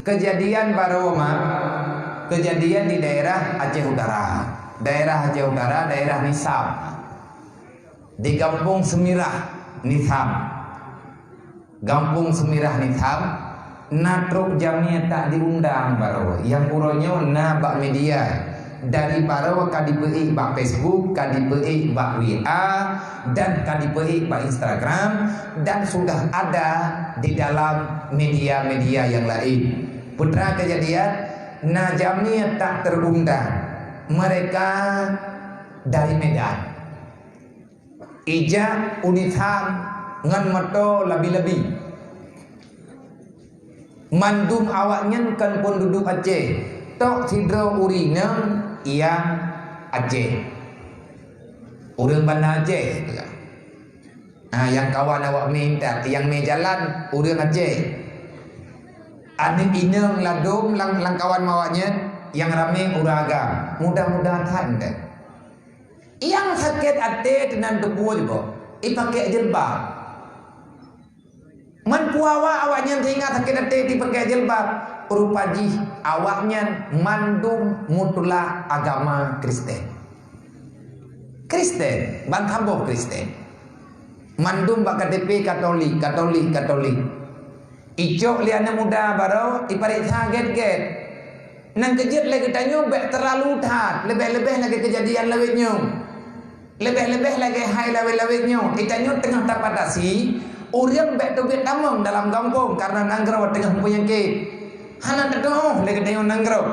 Kejadian Baroma, kejadian di daerah Aceh Utara, daerah Nisam, di Kampung Semirah Nisam, Kampung Semirah Nisam. Natruk jamnya tak diundang Baro, yang uronyo na bak media dari Baro kadipei bak Facebook, kadipei bak WA, dan kadipei bak Instagram, dan sudah ada di dalam media-media yang lain. Putra kejadian na jamnya tak terundang, mereka dari Medan, ija Unitham ngan meto lebih-lebih. Mandum awaknya kan penduduk Aceh, tok sidro urinem yang Aceh, urang Banda Aceh. Yang kawan awak minta, yang jalan urang Aceh. Adik ineng ladum lang kawan mawaknya yang rame uraga. Mudah-mudahan deh. Yang sakit hati dengan debu juga, ipakai jilbab. Man puawa awaknya sehingga sakit hati dipakai jilbab. Rupaji awaknya mandum mutula agama Kristen. Kristen, bang kamboh Kristen. Mandum bak KTP Katolik. Icok liana muda baru iparit get. Nang kejut lagi tanya bek terlalu tat, lebih-lebih lagi kejadian lawitnya. Lebih-lebih lagi hai lawit-lawitnya. Itanya tengah terpatasi. Orang bek tu bek tamang dalam kampung karena nanggrau tengah penyakit. Hana tedoh lagi tengok nanggrau.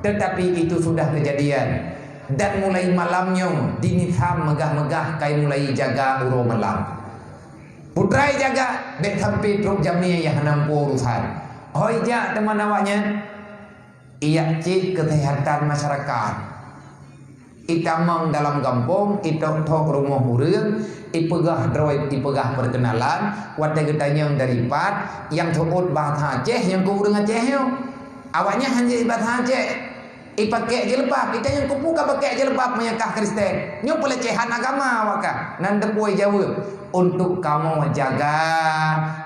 Tetapi itu sudah kejadian. Dan mulai malamnya di Nitham megah-megah kai mulai jaga uro malam. Putrai jaga bek sampai truk jamnya yang nampu urusan. Hoi ja teman awaknya. Ia cik kesehatan masyarakat. Itamang dalam kampung, itok rumah urang, ipegah droid, ipegah perkenalan, wadah getanya dari pat, yang sebut bahasa Aceh, yang ku urang Aceh yo. Awaknya hanya bahasa Aceh. Ipakai jilbab, kita yang kupuka pakai jilbab menyekah Kristen. Nyo pelecehan agama awak. Nanda puai jawab untuk kamu jaga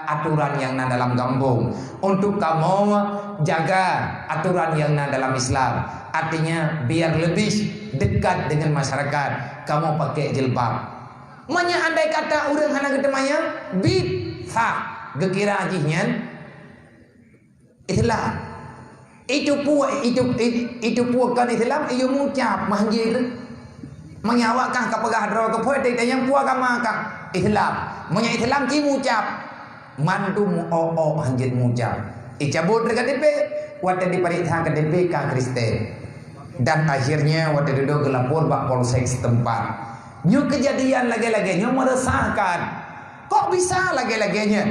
aturan yang na dalam kampung. Untuk kamu jaga aturan yang na dalam Islam. Artinya biar lebih dekat dengan masyarakat, kamu pakai jilbab. Manya andai kata urang hana getemanya bisa gekira ajihnya Islam. Itu puak kan Islam iyo mengucap manggil menyawakkan kapagah dro kepoe yang puak agama kan Islam. Manya Islam ki mengucap mantu hanjit mengucap. Icabut dekat DP wate dipariksa ke DP ka Kristen. Dan akhirnya waktu duduk gelapor bak polsek setempat. Nyu kejadian lagi-lagi nyu meresahkan. Kok bisa lagi-laginya?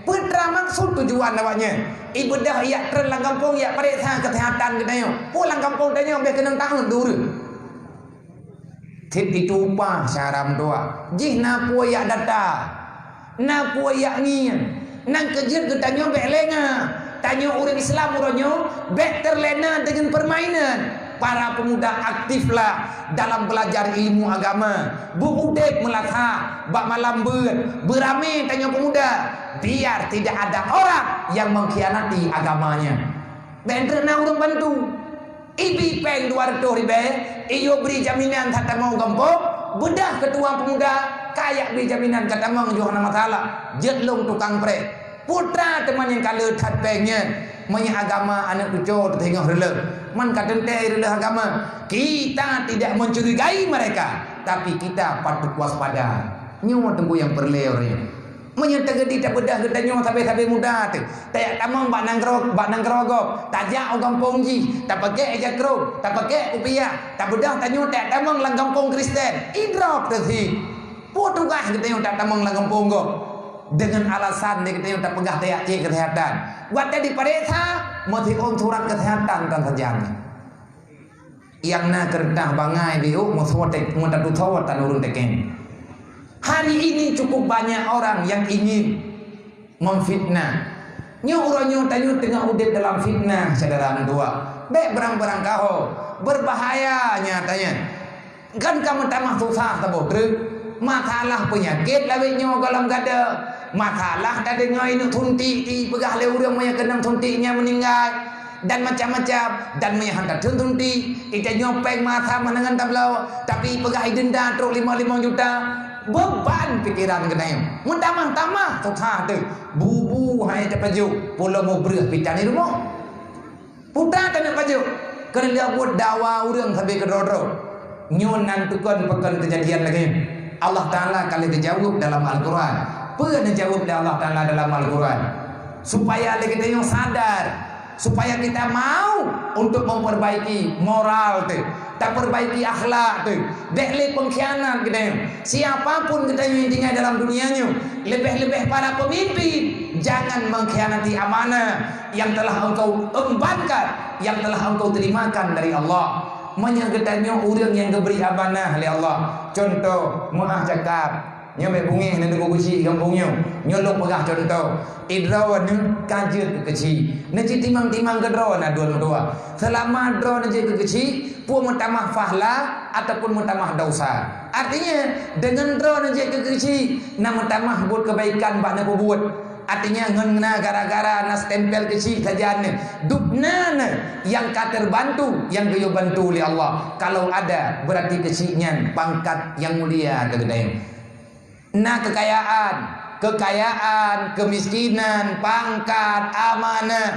Putra maksud tujuan awaknya. Ibadah ya terlang kampung ya periksa kesehatan kita nyu. Pulang kampung tanya biar kena tahun dulu. Tip itu upah syaram doa. Jih na puaya data. Na puaya ngian. Nang kejir kita nyu biar lenga. Tanya orang Islam orangnya biar terlena dengan permainan. Para pemuda aktiflah dalam belajar ilmu agama. Budek melata, bak malam beramai tanya pemuda. Biar tidak ada orang yang mengkhianati agamanya. Bentrena orang bantu. Ibi peng 200 ribu. Iyo beri jaminan kata mau gampang. Bedah ketua pemuda. Kayak beri jaminan kata mau Johana masalah. Jetlong tukang pre. Putra teman yang kalau tat pengnya. Manya agama anak kucur tengok relek. Man kadente relek agama. Kita tidak mencurigai mereka, tapi kita patut waspada. Nyawa tunggu yang perleornya. Manya tegedi tak bedah gedanya sampai muda tu. Tak tamang bak nangkrogok. Tajak orang pongji, tak pakai aja krog, tak pakai upiah, tak bedah tanyo tak tamang lang kampung Kristen. Idrok tu si. Potugah gedanya tak tamang lang kampung go. Dengan alasan dia kita tak pegah tayak cek kesehatan. Buat tadi paresa mesti on surat kesehatan tan sajang. Yang na kertah bangai biu muswotek mutadu thawat tan urun teken. Hari ini cukup banyak orang yang ingin memfitnah. Nyo uronyo tanyo tengah udip dalam fitnah saudara tua. Bek berang-berang kau berbahaya nyatanya. Kan kamu tamah susah taboh masalah penyakit lawitnya galam gada. masalah dah dengar ini tunti ti pegah le urang yang kena tuntinya meninggal dan macam-macam dan hantar tunti kita nyopeng masa menangan tablau tapi pegah denda truk 5 juta beban pikiran kena mun tamah tu tha tu bubu hai ta paju pula mau berah pitan ni rumah putra kena paju kena dia buat dawa urang sampai ke doro nyon nan tukon pekan kejadian lagi Allah Ta'ala kali dijawab dalam Al-Quran. Pernah dijawab oleh Allah Ta'ala dalam Al-Quran. Supaya kita yang sadar. Supaya kita mau untuk memperbaiki moral tu. Tak perbaiki akhlak tu. Dek pengkhianat kita. Siapapun kita yang tinggal dalam dunianya. Lebih-lebih para pemimpin. Jangan mengkhianati amanah yang telah engkau embankan. Yang telah engkau terimakan dari Allah. Menyegetanya orang yang diberi amanah oleh Allah. Contoh, muah cakap, nyo mek bungih nan deku kecil kampungnya. Nyo lok pegah contoh. Idraw ni kajut kecil. Nanti timang-timang ke draw na dua. Selama draw nanti ke kecil, pu mutamah fahla ataupun mutamah dosa. Artinya dengan draw nanti ke kecil, na mutamah buat kebaikan bak na buat. Artinya ngena gara-gara nas tempel kecil sajane dupnana yang kater bantu yang geyo bantu oleh Allah. Kalau ada berarti kecilnya pangkat yang mulia kegedean. Nah kekayaan, kemiskinan, pangkat, amanah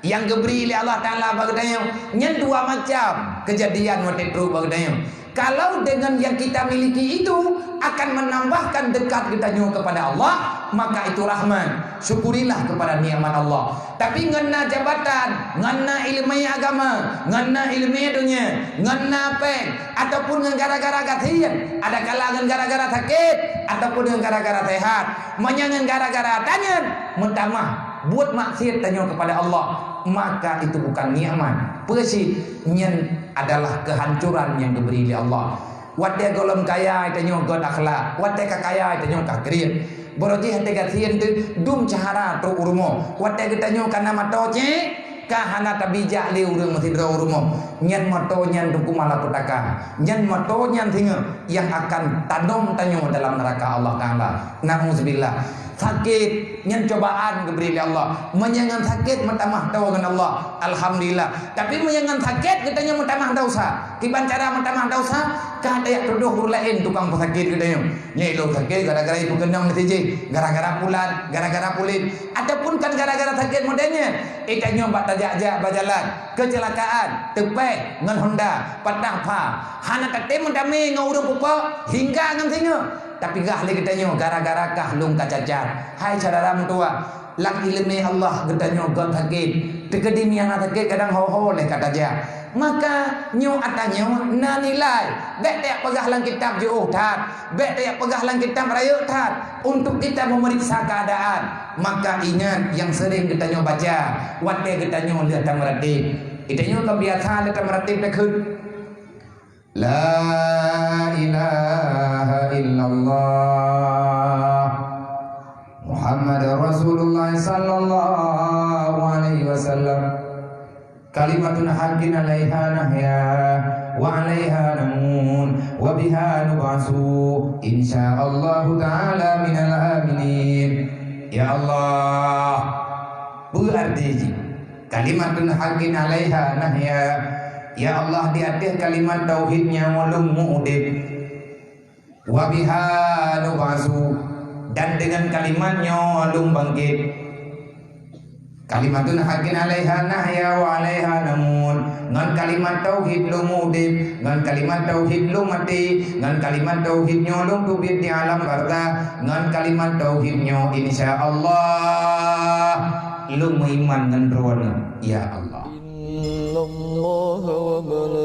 yang diberi oleh Allah Ta'ala bagdanya nyen dua macam kejadian waktu itu bagdanya. Kalau dengan yang kita miliki itu akan menambahkan dekat kita kepada Allah, maka itu rahmat. Syukurilah kepada nikmat Allah. Tapi ngena jabatan, ngena ilmu agama, ngena ilmu dunia, ngena peng ataupun dengan gara-gara kasihan, ada kalangan gara-gara sakit ataupun dengan gara-gara sehat, menyangan gara-gara tanya, mentamah buat maksiat tanya kepada Allah, maka itu bukan nikmat. Persi nyen adalah kehancuran yang diberi oleh Allah. Watte golem kaya itu nyongkot akhlak, watte kaya itu nyongkot kriat. Berarti hati kasihan tu dum cahara tu urumo. Watte kita nyongkot nama toce, kahana tabijak le urung mesti dro urumo. Nyen moto nyen tuku malapetaka, nyen moto nyen singa yang akan tanam tanyo dalam neraka Allah Taala. Nauzubillah. Sakit, nyen cobaan diberi oleh Allah. Menyangan sakit mentamah tahu dengan Allah. Alhamdulillah. Tapi menyangan sakit katanya mentamah dosa. Kiban cara mentamah dosa, kah ada tuduh lain tukang pesakit katanya. Nyai lo sakit gara-gara ibu gendong netizen, gara-gara pulat, gara-gara kulit, ataupun kan gara-gara sakit modenya. Ikannya bat tajak-jak berjalan, kecelakaan, tepek ngan Honda, patah pa. Hana kate mendami ngurung pupa hingga ngan singa. Tapi gah lagi tanya gara-gara kah lung kacacat. Hai saudara tua, lang ilmu Allah getanya gon sakit. Tegedi yang sakit kadang ho-ho leh kata aja. Maka nyo atanya na nilai. Bek tak pegah lang kitab jauh tat. Bek tak pegah lang kitab raya tat. Untuk kita memeriksa keadaan. Maka ingat yang sering kita nyo baca. Watte kita nyo lihat meratib. Kita nyo kebiasaan lihat meratib tekun. La ilaha illallah Muhammad Rasulullah sallallahu alaihi wasallam kalimatun haqqin 'alaiha nahya wa 'alaiha namun wa biha nub'asu insyaallah taala minal aminin. Ya Allah, berarti kalimatun haqqin 'alaiha nahya. Ya Allah, di atas kalimat tauhidnya walum mu'udib wa biha nubasu, dan dengan kalimatnya walum bangkit. Kalimatun haqqin 'alaiha nahya wa 'alaiha namun. Ngan kalimat tauhid lu mu'udib, ngan kalimat tauhid lu mati, ngan kalimat tauhidnya lu tubid di alam barzah, ngan kalimat tauhidnya insyaallah lu iman ngan rohana. Ya Allah. الله وملائكته